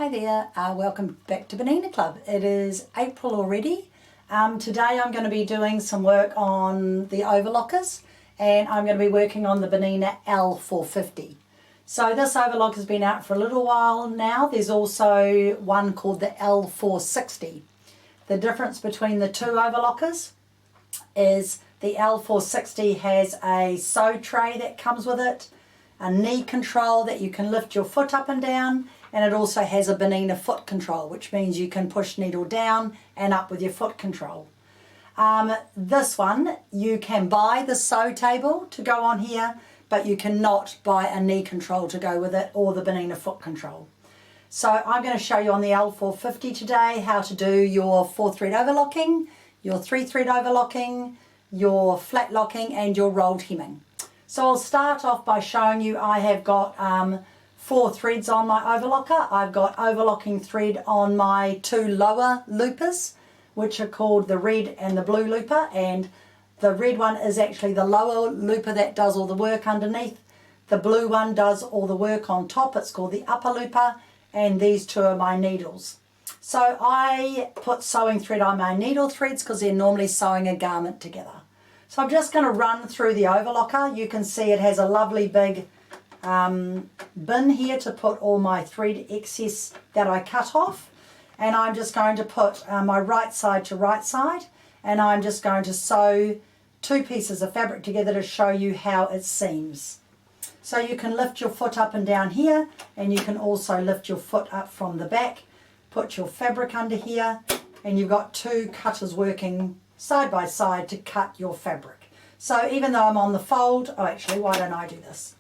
Hi there, welcome back to Bernina Club. It is April already. Today I'm going to be doing some work on the overlockers, and I'm going to be working on the Bernina L450. So this overlocker has been out for a little while now. There's also one called the L460. The difference between the two overlockers is the L460 has a sew tray that comes with it, a knee control that you can lift your foot up and down, and it also has a Bernina foot control, which means you can push needle down and up with your foot control. This one, you can buy the sew table to go on here, but you cannot buy a knee control to go with it or the Bernina foot control. So I'm going to show you on the L450 today how to do your 4-thread overlocking, your 3-thread overlocking, your flat locking and your rolled hemming. So I'll start off by showing you I have got 4 threads on my overlocker. I've got overlocking thread on my 2 lower loopers, which are called the red and the blue looper, and the red one is actually the lower looper that does all the work underneath. The blue one does all the work on top. It's called the upper looper, and these 2 are my needles. So I put sewing thread on my needle threads because they're normally sewing a garment together. So I'm just going to run through the overlocker. You can see it has a lovely big bin here to put all my thread excess that I cut off, and I'm just going to put my right side to right side, and I'm just going to sew 2 pieces of fabric together to show you how it seams. So you can lift your foot up and down here, and you can also lift your foot up from the back, put your fabric under here, and you've got 2 cutters working side by side to cut your fabric. So even though I'm on the fold, oh actually why don't I do this?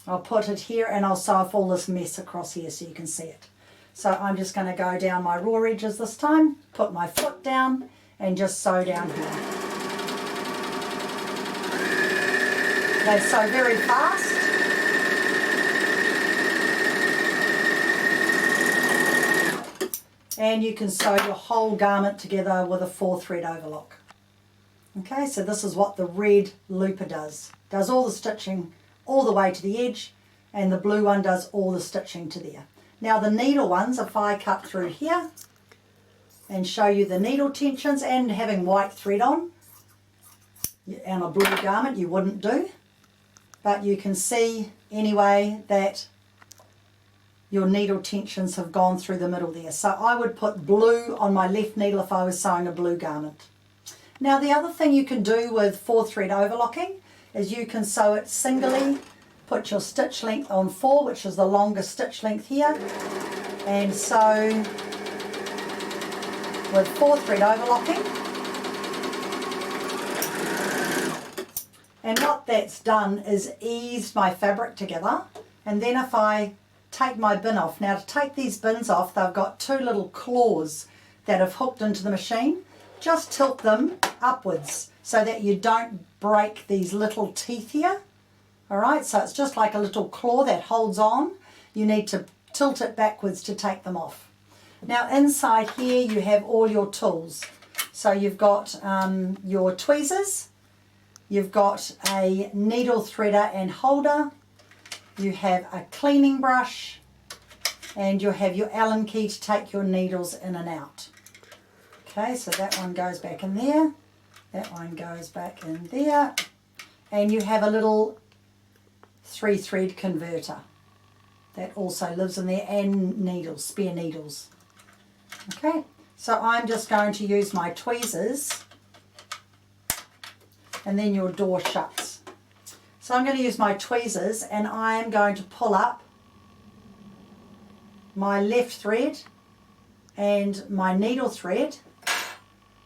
I'll put it here and I'll sew off all this mess across here so you can see it. So I'm just going to go down my raw edges this time, put my foot down and just sew down here. They sew very fast. And you can sew your whole garment together with a 4-thread overlock. Okay, so this is what the red looper does. Does all the stitching all the way to the edge, and the blue one does all the stitching to there. Now the needle ones, if I cut through here and show you the needle tensions, and having white thread on and a blue garment you wouldn't do, but you can see anyway that your needle tensions have gone through the middle there. So I would put blue on my left needle if I was sewing a blue garment. Now the other thing you can do with 4-thread overlocking is you can sew it singly, put your stitch length on 4, which is the longest stitch length here, and sew with 4-thread overlocking. And what that's done is eased my fabric together. And then if I take my bin off, now to take these bins off, they've got 2 little claws that have hooked into the machine. Just tilt them upwards so that you don't break these little teeth here. Alright, so it's just like a little claw that holds on. You need to tilt it backwards to take them off. Now inside here you have all your tools. So you've got your tweezers, you've got a needle threader and holder, you have a cleaning brush, and you have your Allen key to take your needles in and out. Okay, so that one goes back in there, that one goes back in there, and you have a little 3-thread converter that also lives in there, and needles, spare needles. Okay, so I'm just going to use my tweezers, and then your door shuts. So I'm going to use my tweezers, and I'm going to pull up my left thread and my needle thread,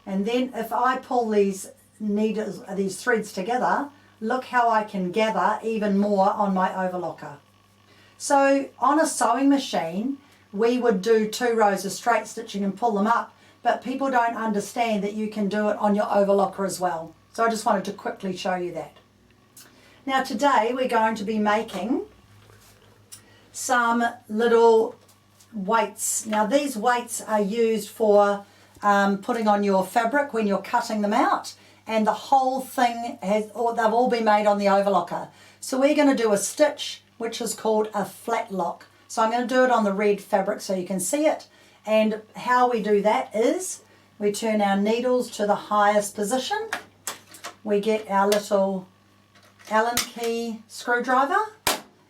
and then if I pull these threads together, look how I can gather even more on my overlocker. So on a sewing machine we would do 2 rows of straight stitching and pull them up, but people don't understand that you can do it on your overlocker as well. So I just wanted to quickly show you that. Now today we're going to be making some little weights. Now these weights are used for putting on your fabric when you're cutting them out, and the whole thing they've all been made on the overlocker. So we're going to do a stitch which is called a flat lock. So I'm going to do it on the red fabric so you can see it. And how we do that is we turn our needles to the highest position. We get our little Allen key screwdriver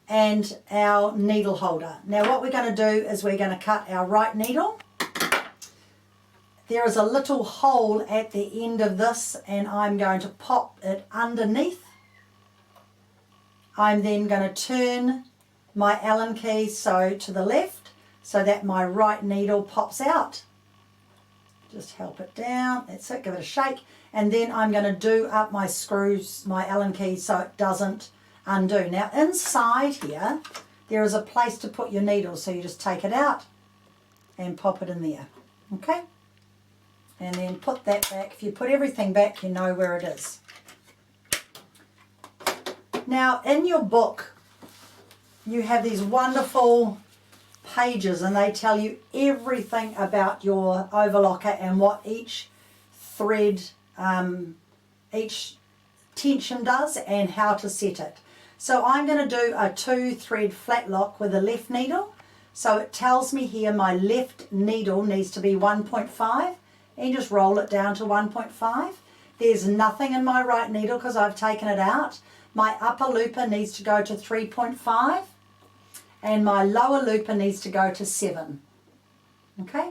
and our needle holder. Now what we're going to do is we're going to cut our right needle. There is a little hole at the end of this and I'm going to pop it underneath. I'm then going to turn my Allen key so to the left so that my right needle pops out. Just help it down, that's it, give it a shake. And then I'm going to do up my screws, my Allen key, so it doesn't undo. Now inside here, there is a place to put your needles, so you just take it out and pop it in there, okay? And then put that back. If you put everything back, you know where it is. Now in your book, you have these wonderful pages and they tell you everything about your overlocker and what each thread, each tension does and how to set it. So I'm going to do a 2-thread flat lock with a left needle. So it tells me here my left needle needs to be 1.5 and just roll it down to 1.5. There's nothing in my right needle because I've taken it out. My upper looper needs to go to 3.5 and my lower looper needs to go to 7. Okay,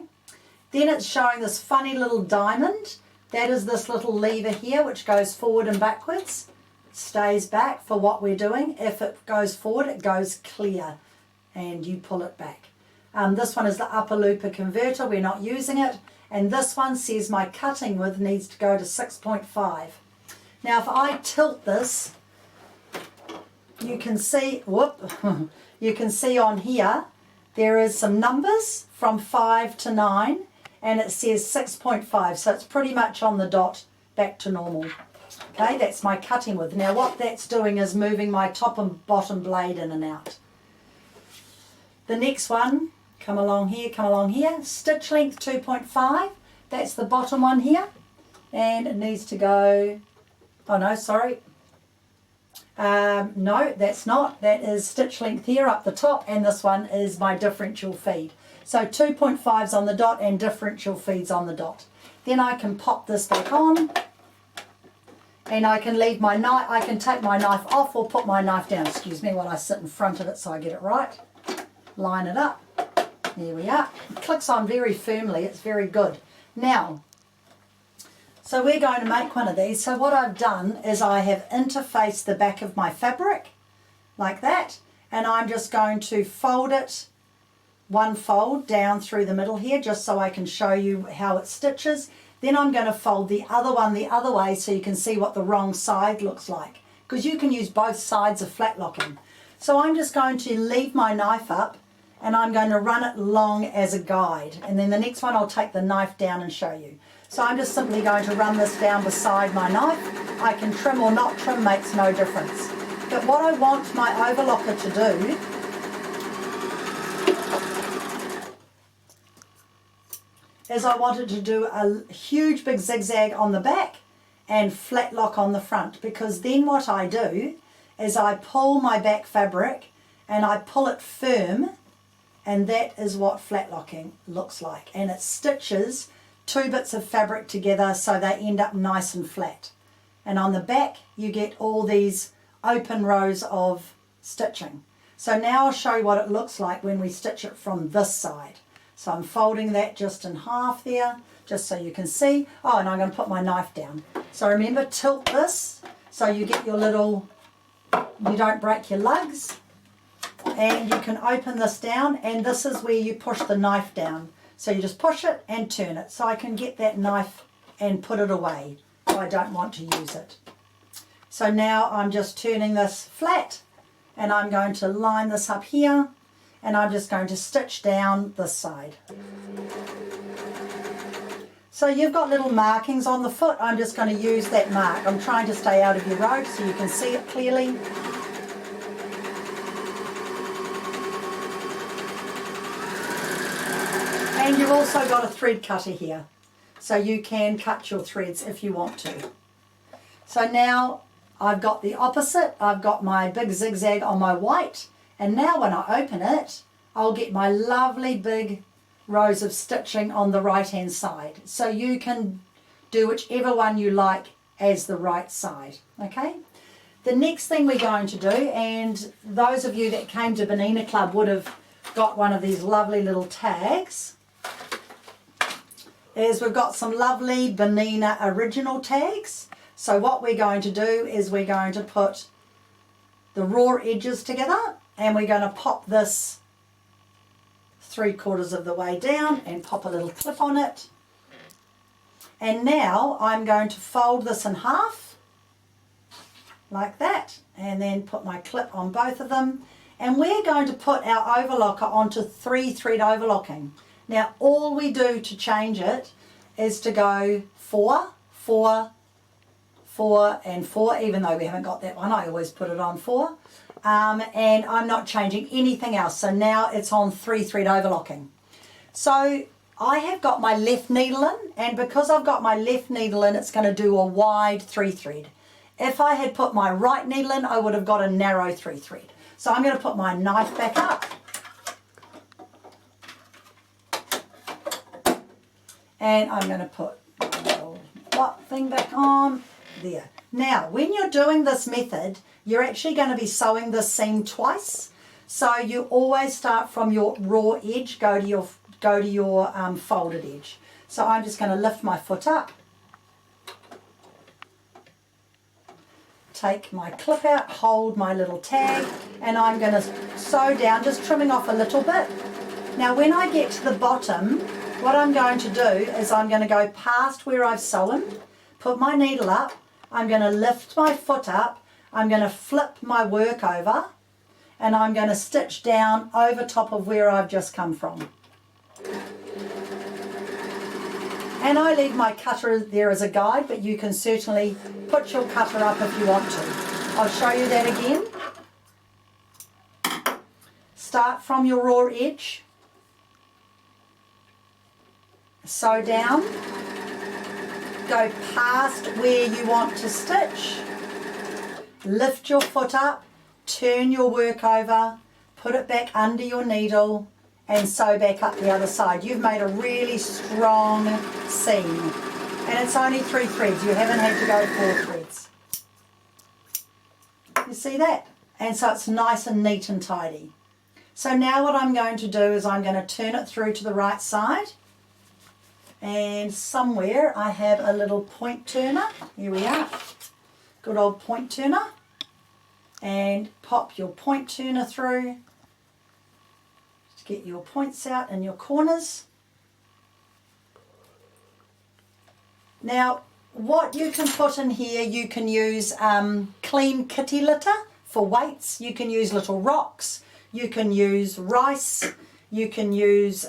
then it's showing this funny little diamond. That is this little lever here which goes forward and backwards. It stays back for what we're doing. If it goes forward, it goes clear and you pull it back. This one is the upper looper converter. We're not using it. And this one says my cutting width needs to go to 6.5. Now if I tilt this, you can see, you can see on here there is some numbers from 5 to 9 and it says 6.5, so it's pretty much on the dot back to normal. Okay, that's my cutting width. Now what that's doing is moving my top and bottom blade in and out. The next one, come along here, stitch length 2.5, that's the bottom one here, and it needs to go, oh no, sorry, no, that's not. That is stitch length here up the top, and this one is my differential feed. So 2.5's on the dot and differential feeds on the dot. Then I can pop this back on, and I can leave my knife. I can take my knife off or put my knife down. Excuse me while I sit in front of it so I get it right. Line it up. There we are. It clicks on very firmly. It's very good. Now, so we're going to make one of these. So what I've done is I have interfaced the back of my fabric like that, and I'm just going to fold it, one fold down through the middle here just so I can show you how it stitches. Then I'm going to fold the other one the other way so you can see what the wrong side looks like, because you can use both sides of flat locking. So I'm just going to leave my knife up and I'm going to run it long as a guide, and then the next one I'll take the knife down and show you. So I'm just simply going to run this down beside my knife. I can trim or not trim, makes no difference. But what I want my overlocker to do is I want it to do a huge big zigzag on the back and flat lock on the front, because then what I do is I pull my back fabric and I pull it firm, and that is what flat locking looks like. And it stitches two bits of fabric together so they end up nice and flat. And on the back you get all these open rows of stitching. So now I'll show you what it looks like when we stitch it from this side. So I'm folding that just in half there, just so you can see. Oh, and I'm going to put my knife down. So remember, tilt this so you get your little, you don't break your lugs. And you can open this down, and this is where you push the knife down. So you just push it and turn it. So I can get that knife and put it away if I don't want to use it. So now I'm just turning this flat, and I'm going to line this up here, and I'm just going to stitch down this side. So you've got little markings on the foot. I'm just going to use that mark. I'm trying to stay out of your road so you can see it clearly. And you've also got a thread cutter here, so you can cut your threads if you want to. So now I've got the opposite. I've got my big zigzag on my white, and now when I open it, I'll get my lovely big rows of stitching on the right hand side. So you can do whichever one you like as the right side, okay? The next thing we're going to do, and those of you that came to Bernina Club would have got one of these lovely little tags, is we've got some lovely Bernina original tags. So what we're going to do is we're going to put the raw edges together, and we're going to pop this 3/4 of the way down and pop a little clip on it. And now I'm going to fold this in half like that, and then put my clip on both of them, and we're going to put our overlocker onto 3-thread overlocking. Now all we do to change it is to go 4, 4, 4 and 4, even though we haven't got that one, I always put it on 4. And I'm not changing anything else. So now it's on 3-thread overlocking. So I have got my left needle in, and because I've got my left needle in, it's going to do a wide 3-thread. If I had put my right needle in, I would have got a narrow 3-thread. So I'm going to put my knife back up. And I'm going to put my little dot thing back on there. Now, when you're doing this method, you're actually going to be sewing this seam twice. So you always start from your raw edge, go to your folded edge. So I'm just going to lift my foot up, take my clip out, hold my little tag, and I'm going to sew down, just trimming off a little bit. Now when I get to the bottom, what I'm going to do is I'm going to go past where I've sewn, put my needle up, I'm going to lift my foot up, I'm going to flip my work over, and I'm going to stitch down over top of where I've just come from. And I leave my cutter there as a guide, but you can certainly put your cutter up if you want to. I'll show you that again. Start from your raw edge, sew down, go past where you want to stitch, lift your foot up, turn your work over, put it back under your needle, and sew back up the other side. You've made a really strong seam, and it's only 3 threads. You haven't had to go 4 threads. You see that? And so it's nice and neat and tidy. So now what I'm going to do is I'm going to turn it through to the right side, and somewhere I have a little point turner. Here we are. Good old point turner. And pop your point turner through to get your points out in your corners. Now what you can put in here, you can use clean kitty litter for weights, you can use little rocks, you can use rice, you can use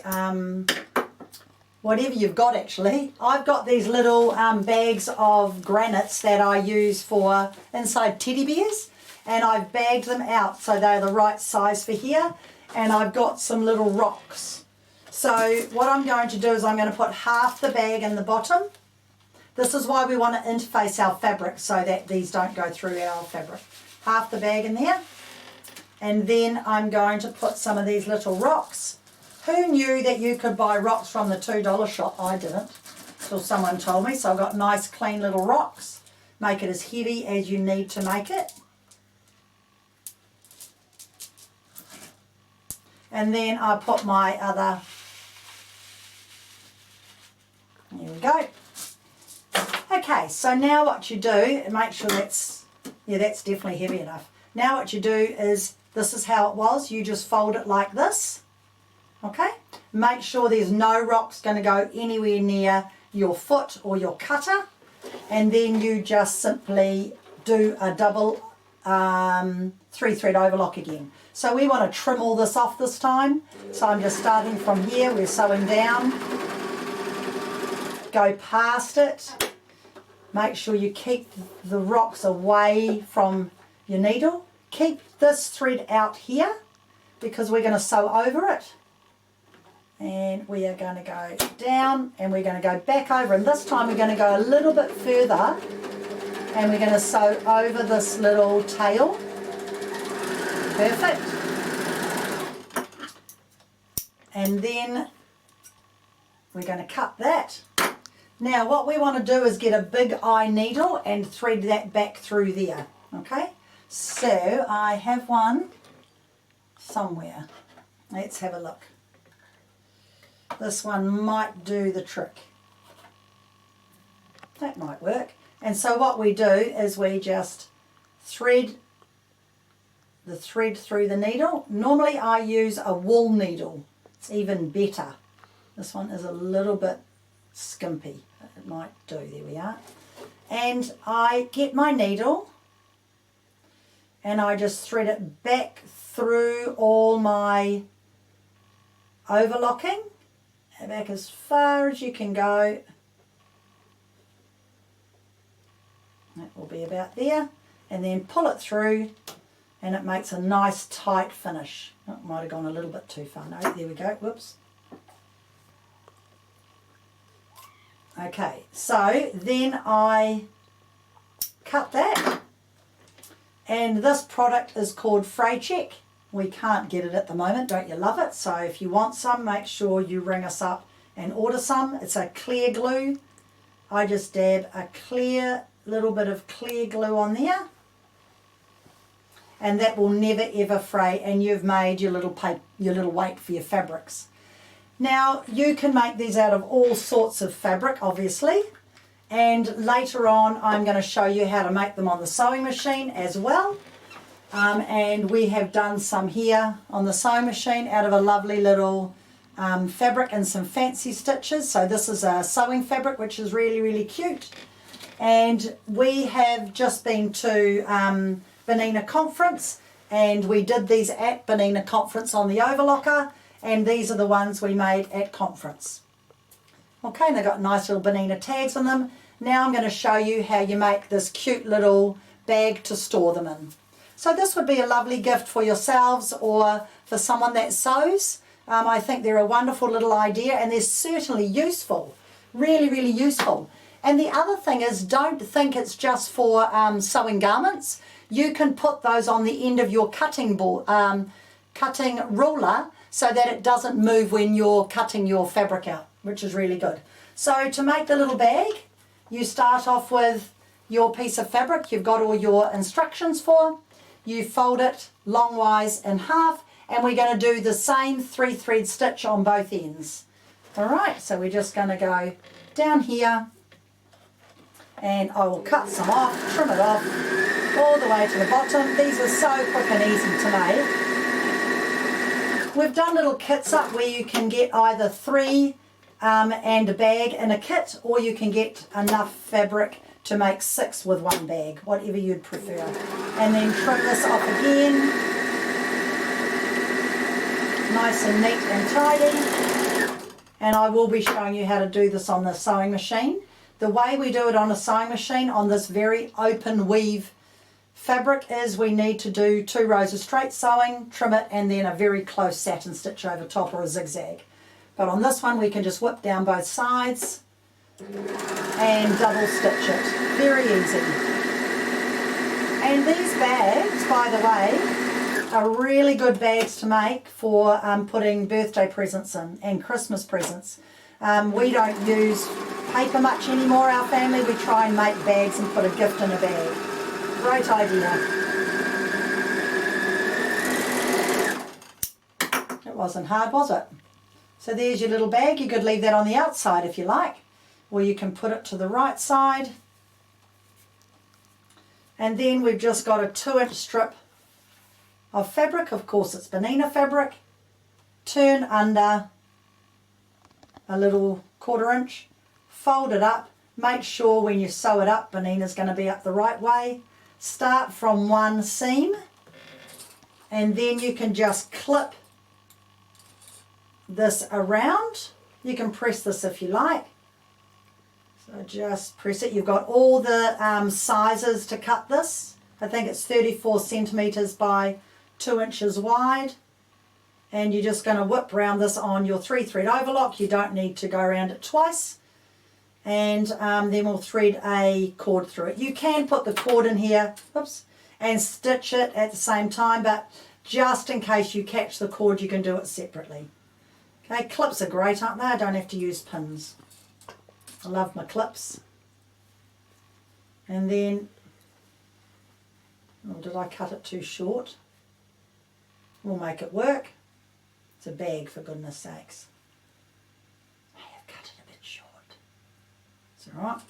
whatever you've got actually. I've got these little bags of granites that I use for inside teddy bears, and I've bagged them out so they're the right size for here, and I've got some little rocks. So what I'm going to do is I'm going to put half the bag in the bottom. This is why we want to interface our fabric so that these don't go through our fabric. Half the bag in there, and then I'm going to put some of these little rocks. Who knew that you could buy rocks from the $2 shop? I didn't, till someone told me. So I've got nice clean little rocks. Make it as heavy as you need to make it. And then I put my other, there we go. Okay, so now what you do, make sure that's, yeah, that's definitely heavy enough. Now what you do is, this is how it was, you just fold it like this, okay? Make sure there's no rocks going to go anywhere near your foot or your cutter, and then you just simply do a double 3-thread overlock again. So we want to trim all this off this time, so I'm just starting from here, we're sewing down, go past it. Make sure you keep the rocks away from your needle. Keep this thread out here because we're going to sew over it. And we are going to go down and we're going to go back over. And this time we're going to go a little bit further and we're going to sew over this little tail. Perfect. And then we're going to cut that. Now what we want to do is get a big eye needle and thread that back through there. Okay, so I have one somewhere. Let's have a look. This one might do the trick. That might work. And so what we do is we just thread the thread through the needle. Normally I use a wool needle. It's even better. This one is a little bit skimpy. It might do. There we are. And I get my needle and I just thread it back through all my overlocking, back as far as you can go. That will be about there, and then pull it through and it makes a nice tight finish. Oh, it might have gone a little bit too far. No, there we go. Whoops. Okay, so then I cut that, and this product is called Fray Check. We can't get it at the moment. Don't you love it? So if you want some, make sure you ring us up and order some. It's a clear glue. I just dab a little bit of clear glue on there, and that will never ever fray, and you've made your little weight for your fabrics. Now you can make these out of all sorts of fabric, obviously, and later on I'm going to show you how to make them on the sewing machine as well. And we have done some here on the sewing machine out of a lovely little fabric and some fancy stitches. So this is a sewing fabric, which is really, really cute. And we have just been to Bernina conference, and we did these at Bernina conference on the overlocker, and these are the ones we made at conference. Okay, and they've got nice little Bernina tags on them. Now I'm going to show you how you make this cute little bag to store them in. So this would be a lovely gift for yourselves or for someone that sews. I think they're a wonderful little idea, and they're certainly useful, really, really useful. And the other thing is, don't think it's just for sewing garments. You can put those on the end of your cutting ruler so that it doesn't move when you're cutting your fabric out, which is really good. So to make the little bag, you start off with your piece of fabric you've got all your instructions for. You fold it longwise in half, and we're going to do the same 3-thread stitch on both ends. Alright, so we're just going to go down here, and I will cut some off, trim it off, all the way to the bottom. These are so quick and easy to make. We've done little kits up where you can get either 3 and a bag in a kit, or you can get enough fabric to make 6 with 1 bag, whatever you'd prefer. And then trim this off again, nice and neat and tidy. And I will be showing you how to do this on the sewing machine. The way we do it on a sewing machine on this very open weave fabric is we need to do 2 rows of straight sewing, trim it, and then a very close satin stitch over top, or a zigzag. But on this one we can just whip down both sides and double stitch it. Very easy. And these bags, by the way, are really good bags to make for putting birthday presents in and Christmas presents. We don't use paper much anymore, our family. We try and make bags and put a gift in a bag. Great idea. It wasn't hard, was it? So there's your little bag. You could leave that on the outside if you like, or you can put it to the right side. And then we've just got a 2-inch strip of fabric. Of course it's Bernina fabric. Turn under a little 1/4 inch, fold it up. Make sure when you sew it up, Bernina's going to be up the right way. Start from one seam, and then you can just clip this around. You can press this if you like. So just press it. You've got all the sizes to cut this. I think it's 34 centimeters by 2 inches wide. And you're just going to whip round this on your 3-thread overlock. You don't need to go around it twice. And then we'll thread a cord through it. You can put the cord in here, oops, and stitch it at the same time, but just in case you catch the cord, you can do it separately. Okay, clips are great, aren't they? I don't have to use pins. I love my clips. And then, oh, did I cut it too short? We'll make it work. It's a bag, for goodness sakes. I have cut it a bit short. It's all right.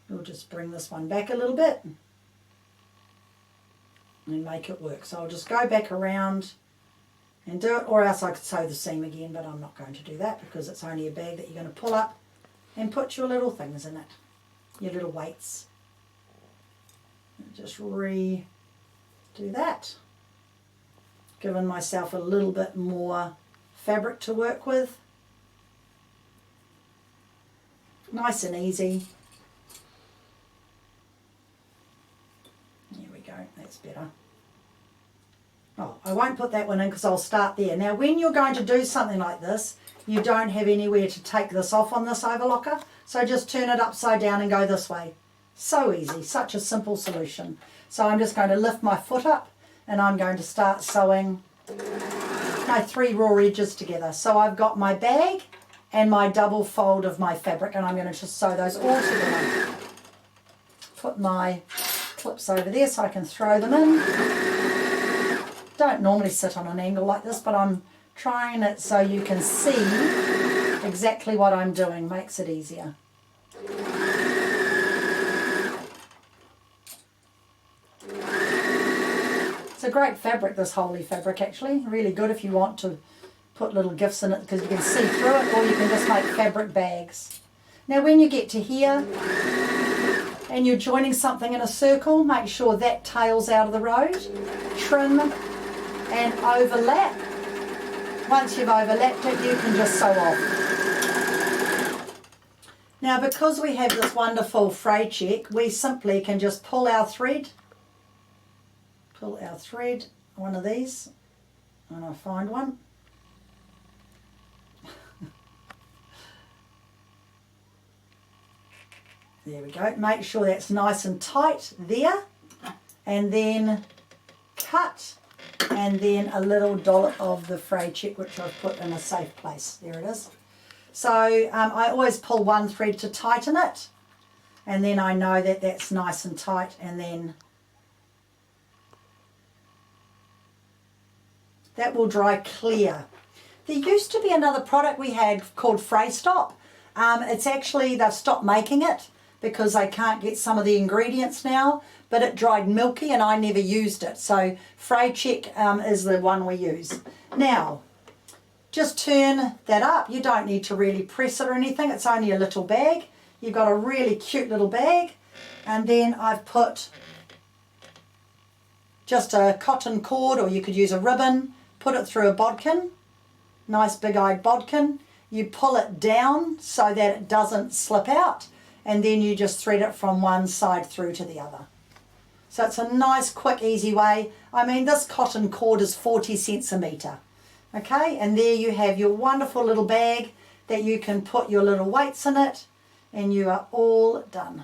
We'll just bring this one back a little bit and make it work. So I'll just go back around and do it, or else I could sew the seam again, but I'm not going to do that because it's only a bag that you're going to pull up and put your little things in it, your little weights. And just redo that. Giving myself a little bit more fabric to work with. Nice and easy. There we go, that's better. Oh, I won't put that one in because I'll start there. Now when you're going to do something like this, you don't have anywhere to take this off on this overlocker, so just turn it upside down and go this way. So easy, such a simple solution. So I'm just going to lift my foot up and I'm going to start sewing my 3 raw edges together. So I've got my bag and my double fold of my fabric, and I'm going to just sew those all together. Put my clips over there so I can throw them in. Don't normally sit on an angle like this, but I'm trying it so you can see exactly what I'm doing. Makes it easier. It's a great fabric, this Holy fabric, actually. Really good if you want to put little gifts in it because you can see through it, or you can just make fabric bags. Now when you get to here and you're joining something in a circle, make sure that tail's out of the road. Trim and overlap. Once you've overlapped it, you can just sew off. Now because we have this wonderful fray check, we simply can just pull our thread, one of these, and I find one. There we go. Make sure that's nice and tight there, and then cut, and then a little dollop of the fray check, which I've put in a safe place. There it is. So I always pull one thread to tighten it, and then I know that that's nice and tight, and then that will dry clear. There used to be another product we had called Fray Stop. It's actually, they've stopped making it because they can't get some of the ingredients now, but it dried milky and I never used it. So Fray Check is the one we use. Now, just turn that up. You don't need to really press it or anything. It's only a little bag. You've got a really cute little bag. And then I've put just a cotton cord, or you could use a ribbon, put it through a bodkin, nice big-eyed bodkin. You pull it down so that it doesn't slip out, and then you just thread it from one side through to the other. So it's a nice, quick, easy way. I mean, this cotton cord is 40 cents a metre. Okay, and there you have your wonderful little bag that you can put your little weights in it, and you are all done.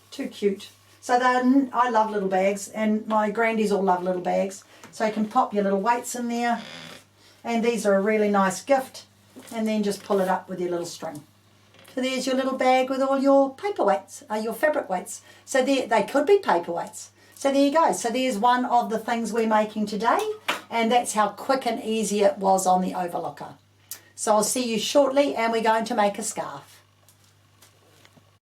Too cute. So I love little bags, and my grandies all love little bags. So you can pop your little weights in there, and these are a really nice gift, and then just pull it up with your little string. So there's your little bag with all your paper weights, your fabric weights. So they could be paper weights. So there you go. So there's one of the things we're making today, and that's how quick and easy it was on the overlocker. So I'll see you shortly, and we're going to make a scarf.